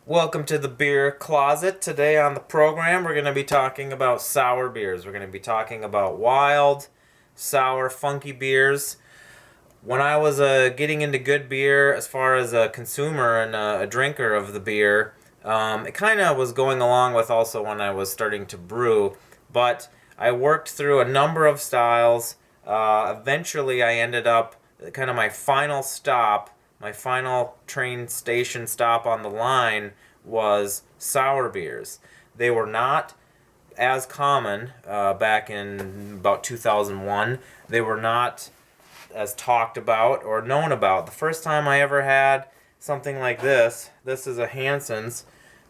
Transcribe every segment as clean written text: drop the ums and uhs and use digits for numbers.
Welcome to the Beer Closet. Today on the program, we're going to be talking about sour beers. We're going to be talking about wild, sour, funky beers. When I was getting into good beer as far as a consumer and a drinker of the beer, it kind of was going along with also when I was starting to brew. But I worked through a number of styles. Eventually, I ended up kind of my final stop. My final train station stop on the line was sour beers. They were not as common back in about 2001. They were not as talked about or known about. The first time I ever had something like this is a Hanson's.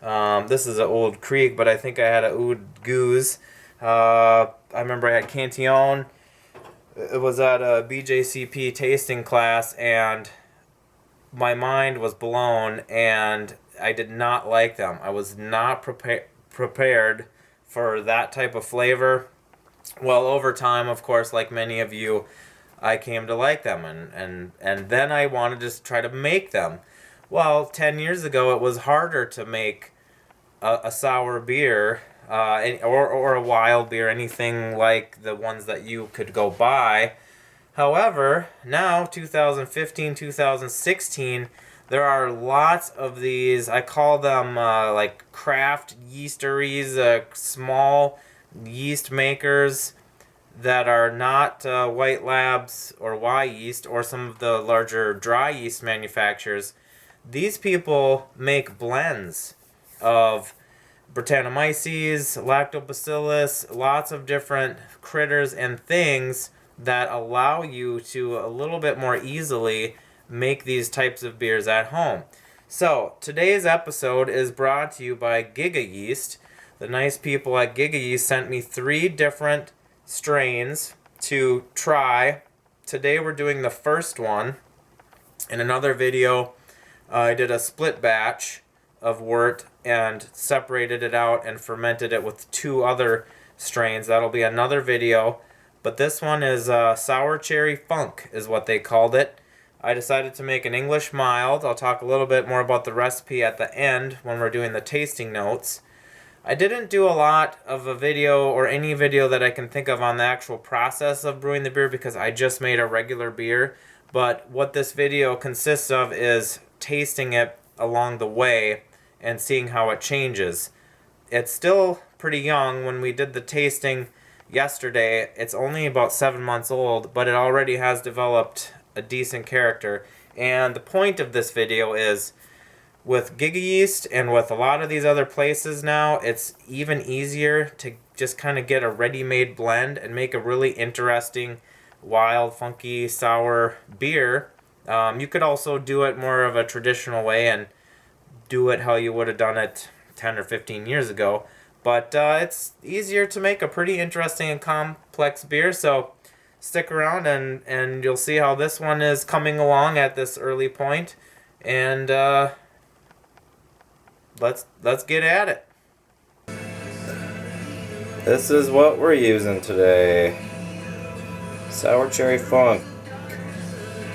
This is an Old Creek, but I think I had a Oud Goose. I remember I had Cantillon. It was at a BJCP tasting class, and my mind was blown, and I did not like them. I was not prepared for that type of flavor. Well, over time, of course, like many of you, I came to like them, and then I wanted to try to make them. Well, 10 years ago, it was harder to make a sour beer or a wild beer, anything like the ones that you could go buy. However, now, 2015, 2016, there are lots of these, I call them like craft yeasteries, small yeast makers that are not White Labs or Y Yeast or some of the larger dry yeast manufacturers. These people make blends of Brettanomyces, Lactobacillus, lots of different critters and things that allow you to a little bit more easily make these types of beers at home. So, today's episode is brought to you by GigaYeast. The nice people at GigaYeast sent me 3 different strains to try. Today we're doing the first one. In another video, I did a split batch of wort and separated it out and fermented it with 2 other strains. That'll be another video. But this one is Sour Cherry Funk is what they called it. I decided to make an English mild. I'll talk a little bit more about the recipe at the end when we're doing the tasting notes. I didn't do a lot of a video or any video that I can think of on the actual process of brewing the beer because I just made a regular beer. But what this video consists of is tasting it along the way and seeing how it changes. It's still pretty young. When we did the tasting yesterday, it's only about 7 months old, but it already has developed a decent character. And the point of this video is, with GigaYeast and with a lot of these other places now, it's even easier to just kind of get a ready-made blend and make a really interesting, wild, funky, sour beer. You could also do it more of a traditional way and do it how you would have done it 10 or 15 years ago. But it's easier to make a pretty interesting and complex beer, so stick around and you'll see how this one is coming along at this early point. And let's get at it. This is what we're using today. Sour Cherry Funk,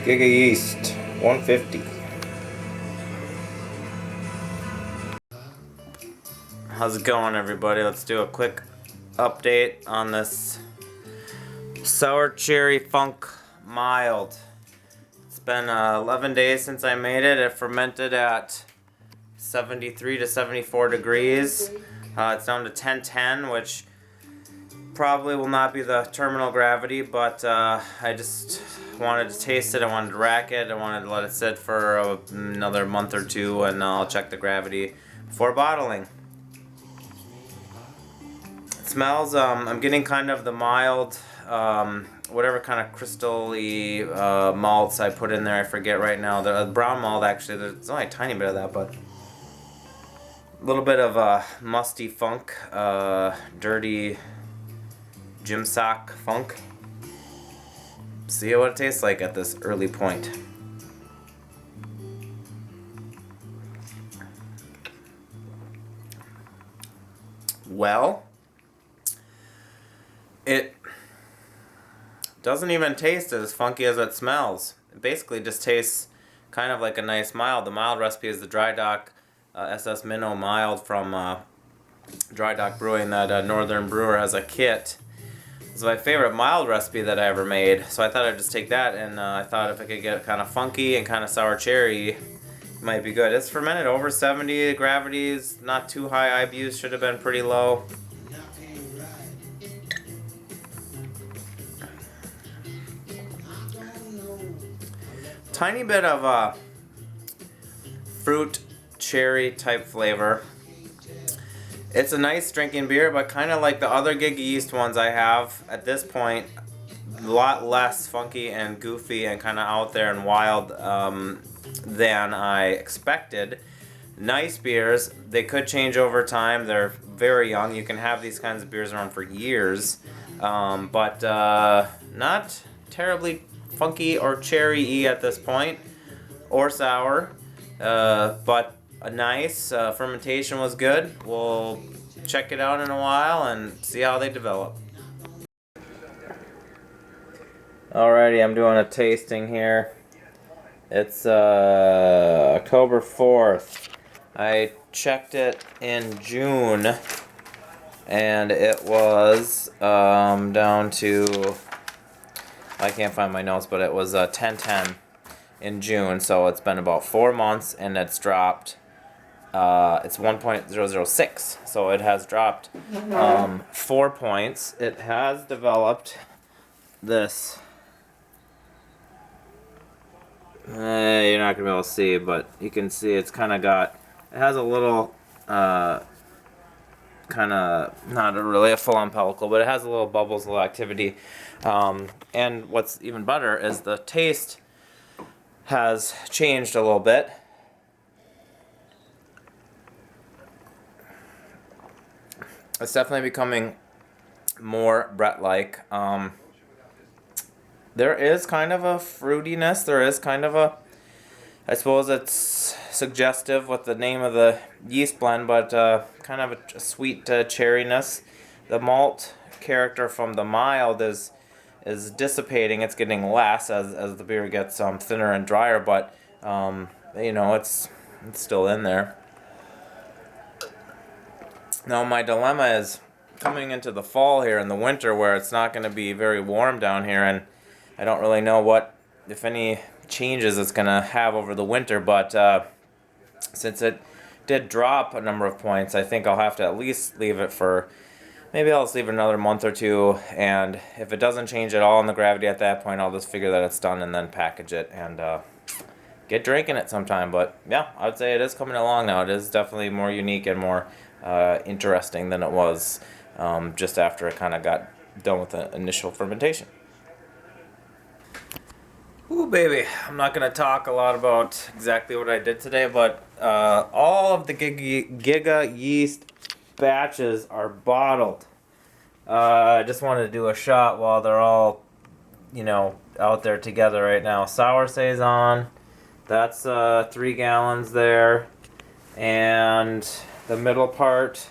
GigaYeast, 150. How's it going, everybody? Let's do a quick update on this Sour Cherry Funk Mild. It's been 11 days since I made it. It fermented at 73 to 74 degrees. It's down to 1010, which probably will not be the terminal gravity, but I just wanted to taste it. I wanted to rack it. I wanted to let it sit for another month or 2, and I'll check the gravity before bottling. Smells, I'm getting kind of the mild, whatever kind of crystal-y malts I put in there, I forget right now. The brown malt, actually, there's only a tiny bit of that, but a little bit of musty funk, dirty gym sock funk. See what it tastes like at this early point. Well, it doesn't even taste as funky as it smells. It basically just tastes kind of like a nice mild. The mild recipe is the dry dock SS Minnow Mild from Dry Dock Brewing. That Northern brewer has a kit. It's my favorite mild recipe that I ever made, so I thought I'd just take that, and I thought if I could get it kind of funky and kind of sour cherry, it might be good. It's fermented over 70 gravities, not too high. IBUs should have been pretty low. Tiny bit of fruit cherry type flavor. It's a nice drinking beer, but kind of like the other GigaYeast ones I have at this point, a lot less funky and goofy and kind of out there and wild than I expected. Nice beers. They could change over time. They're very young. You can have these kinds of beers around for years, but not terribly funky or cherry-y at this point, or sour, but a nice fermentation was good. We'll check it out in a while and see how they develop. Alrighty, I'm doing a tasting here. It's October 4th. I checked it in June and it was down to, I can't find my notes, but it was 1010 in June, so it's been about 4 months and it's dropped. It's 1.006, so it has dropped 4 points. It has developed this. You're not gonna be able to see, but you can see it's kind of got. It has a little, kind of not really a full-on pellicle, but it has a little bubbles, a little activity. And what's even better is the taste has changed a little bit. It's definitely becoming more Brett-like. There is kind of a fruitiness. There is kind of a, I suppose it's suggestive with the name of the yeast blend, but kind of a sweet cherryness. The malt character from the mild is dissipating. It's getting less as the beer gets thinner and drier, but you know, it's still in there. Now my dilemma is coming into the fall here in the winter where it's not going to be very warm down here, and I don't really know what, if any, changes it's going to have over the winter, but since it did drop a number of points, I think I'll have to at least leave it for, maybe I'll just leave it another month or two, and if it doesn't change at all in the gravity at that point, I'll just figure that it's done and then package it and get drinking it sometime. But yeah, I would say it is coming along now. It is definitely more unique and more interesting than it was just after it kind of got done with the initial fermentation. Ooh, baby, I'm not going to talk a lot about exactly what I did today, but all of the GigaYeast batches are bottled. I just wanted to do a shot while they're all, you know, out there together right now. Sour Saison, that's 3 gallons there, and the middle part,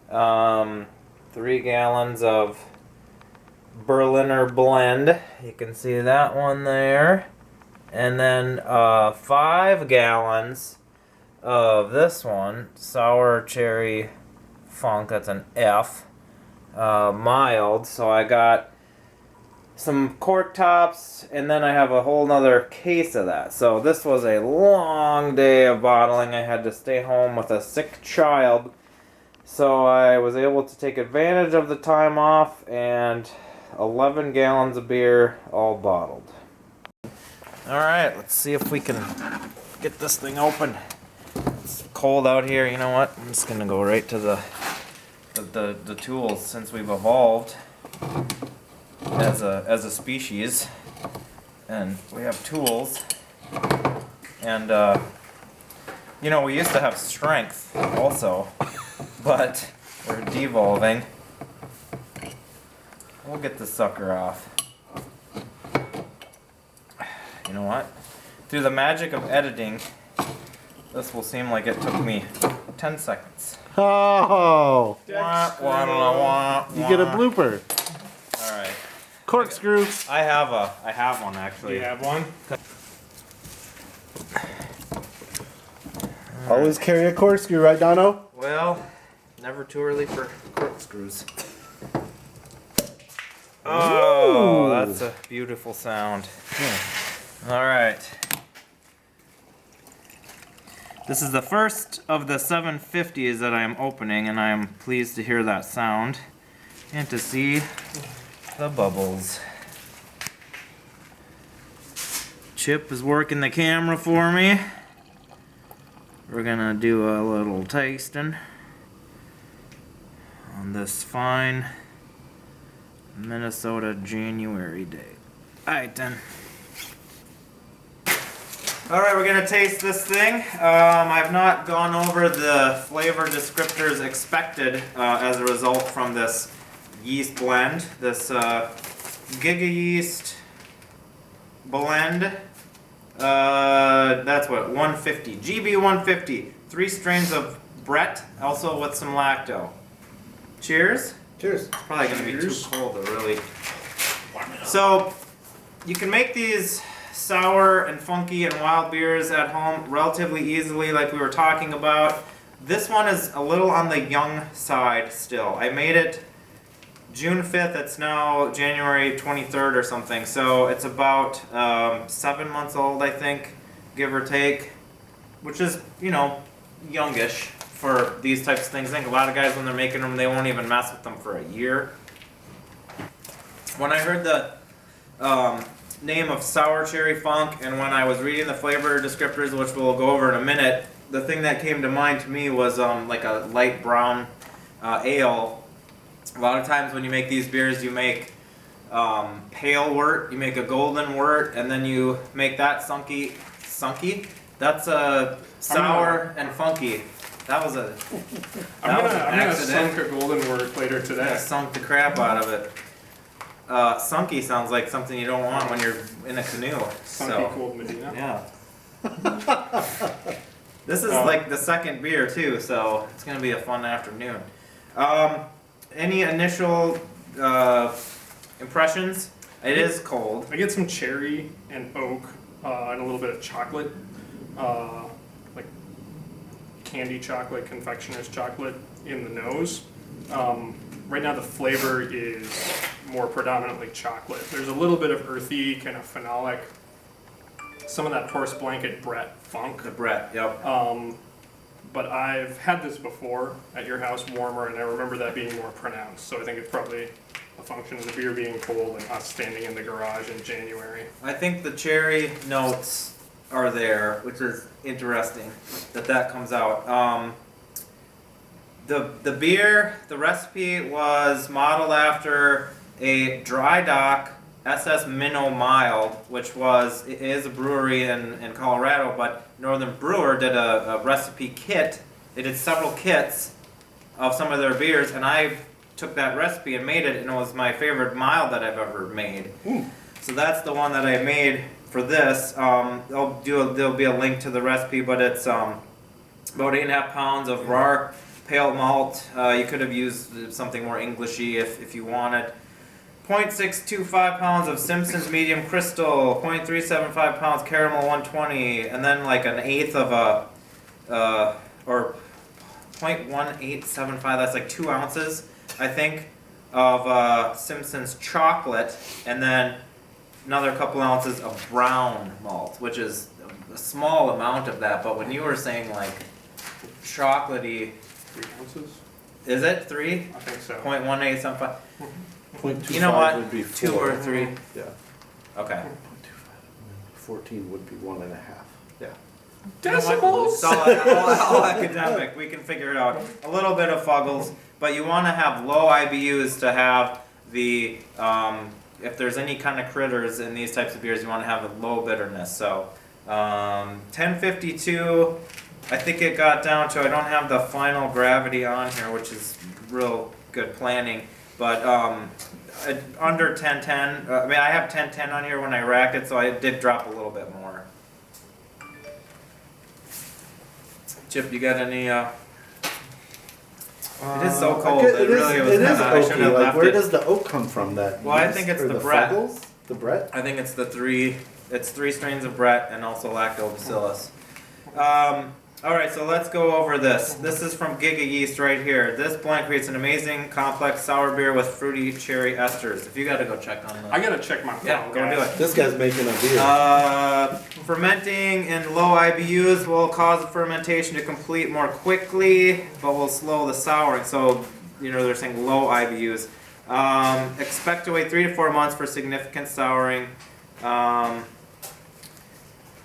3 gallons of Berliner blend. You can see that one there. And then 5 gallons of this one, Sour Cherry Funk, that's an F, mild. So I got some cork tops, and then I have a whole nother case of that. So this was a long day of bottling. I had to stay home with a sick child, so I was able to take advantage of the time off, and 11 gallons of beer all bottled. Alright, let's see if we can get this thing open. It's cold out here. You know what? I'm just gonna go right to the tools, since we've evolved as a species and we have tools, and you know, we used to have strength also, but we're devolving. We'll get this sucker off. You know what? Through the magic of editing, this will seem like it took me 10 seconds. Oh! You get a blooper. Alright. Corkscrew. I have one actually. You have one? Always carry a corkscrew, right, Dono? Well, never too early for corkscrews. Oh, that's a beautiful sound. All right. This is the first of the 750s that I am opening, and I am pleased to hear that sound and to see the bubbles. Chip is working the camera for me. We're gonna do a little tasting on this fine Minnesota January day. Alright then. Alright, we're gonna taste this thing. I've not gone over the flavor descriptors expected as a result from this yeast blend. This GigaYeast blend. That's what, 150. GB 150. 3 strains of Brett, also with some lacto. Cheers. Cheers. It's probably going to be too cold to really. So, you can make these sour and funky and wild beers at home relatively easily, like we were talking about. This one is a little on the young side still. I made it June 5th, it's now January 23rd or something, so it's about 7 months old, I think, give or take, which is, you know, youngish for these types of things. I think a lot of guys, when they're making them, they won't even mess with them for a year. When I heard the name of Sour Cherry Funk, and when I was reading the flavor descriptors, which we'll go over in a minute, the thing that came to mind to me was like a light brown ale. A lot of times when you make these beers, you make pale wort, you make a golden wort, and then you make that sunky. That's a sour and funky. That was a. I'm gonna sunk a golden wort later today. I sunk the crap out of it. Sunky sounds like something you don't want when you're in a canoe. Sunky cold Medina. Yeah. This is like the second beer too, so it's gonna be a fun afternoon. Any initial impressions? It is cold. I get some cherry and oak and a little bit of chocolate, like candy chocolate, confectioner's chocolate in the nose. Right now the flavor is more predominantly chocolate. There's a little bit of earthy, kind of phenolic, some of that horse blanket Brett funk. The Brett, yep. But I've had this before at your house warmer, and I remember that being more pronounced. So I think it's probably a function of the beer being cold and us standing in the garage in January. I think the cherry notes are there, which is interesting that comes out. The beer, the recipe was modeled after a dry dock SS Minnow Mild, which is a brewery in Colorado, but Northern Brewer did a recipe kit. They did several kits of some of their beers, and I took that recipe and made it, and it was my favorite mild that I've ever made. So that's the one that I made for this. There'll be a link to the recipe, but it's about 8.5 pounds of raw pale malt. You could have used something more Englishy if you wanted. 0.625 pounds of Simpson's Medium Crystal, 0.375 pounds Caramel 120, and then like an eighth of or 0.1875, that's like 2 ounces, I think, of Simpson's chocolate, and then another couple ounces of brown malt, which is a small amount of that, but when you were saying like chocolatey, 3 ounces? is it 3? I think so. 0.1875. 0.25 You know what? would be 2 4. or 3. Yeah. Okay. 14 would be 1.5. Yeah. Decimals! It's all academic. We can figure it out. A little bit of fuggles, but you want to have low IBUs to have the, if there's any kind of critters in these types of beers, you want to have a low bitterness. So, 1052, I think it got down to, I don't have the final gravity on here, which is real good planning, but under 1010, I mean, I have 1010 on here when I racked it, so I did drop a little bit more. Chip, you got any, it is so cold, it really was kind of, I shouldn't have left where it. does the oak come from? That Well, I yeast think it's or the Brett. Fuggles? The Brett? I think it's the 3 strains of Brett and also lactobacillus. All right, so let's go over this. This is from GigaYeast right here. This blend creates an amazing, complex sour beer with fruity cherry esters. If you got to go check on that. I gotta check my Yeah, phone, go do guys. it. This guy's making a beer. Fermenting in low IBUs will cause the fermentation to complete more quickly, but will slow the souring. So, they're saying low IBUs. Expect to wait 3 to 4 months for significant souring. Did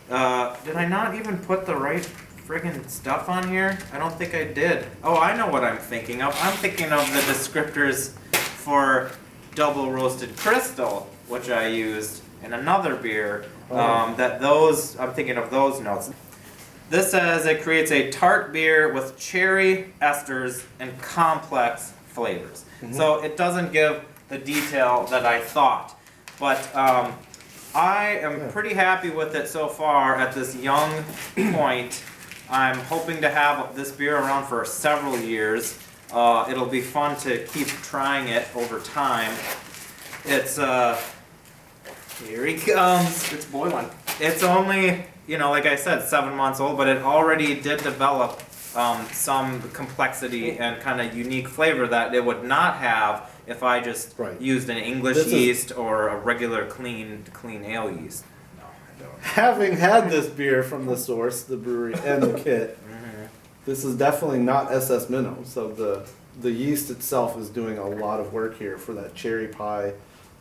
I not even put the right friggin' stuff on here? I don't think I did. Oh, I know what I'm thinking of. I'm thinking of the descriptors for double roasted crystal, which I used in another beer. I'm thinking of those notes. This says it creates a tart beer with cherry esters and complex flavors. So it doesn't give the detail that I thought, but I am pretty happy with it so far at this young point. I'm hoping to have this beer around for several years. It'll be fun to keep trying it over time. It's here he comes. It's boiling. It's only, like I said, 7 months old, but it already did develop some complexity and kind of unique flavor that it would not have if I just used an English yeast or a regular clean ale yeast. No, I don't. Having had this beer from the source, the brewery, and the kit, this is definitely not SS Minnow. So the yeast itself is doing a lot of work here for that cherry pie,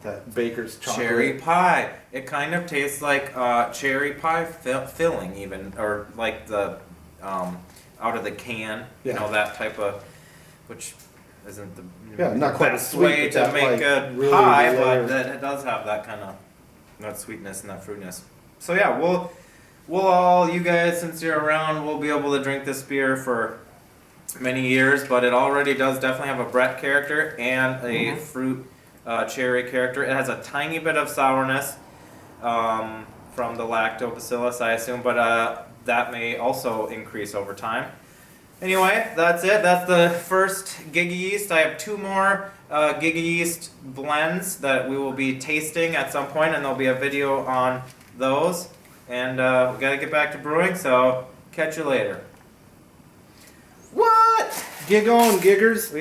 that baker's chocolate. Cherry pie. It kind of tastes like cherry pie filling even, or like the out of the can, that type of, which isn't the not quite as best sweet, way but to that, make a really pie, layered. but it does have that kind of that sweetness and that fruitiness. So yeah, we'll all, you guys, since you're around, we'll be able to drink this beer for many years, but it already does definitely have a Brett character and a fruit cherry character. It has a tiny bit of sourness from the lactobacillus, I assume, but that may also increase over time. Anyway, that's it. That's the first GigaYeast. I have 2 more GigaYeast blends that we will be tasting at some point, and there'll be a video on those. And we gotta get back to brewing, so catch you later. What? Gig on, giggers.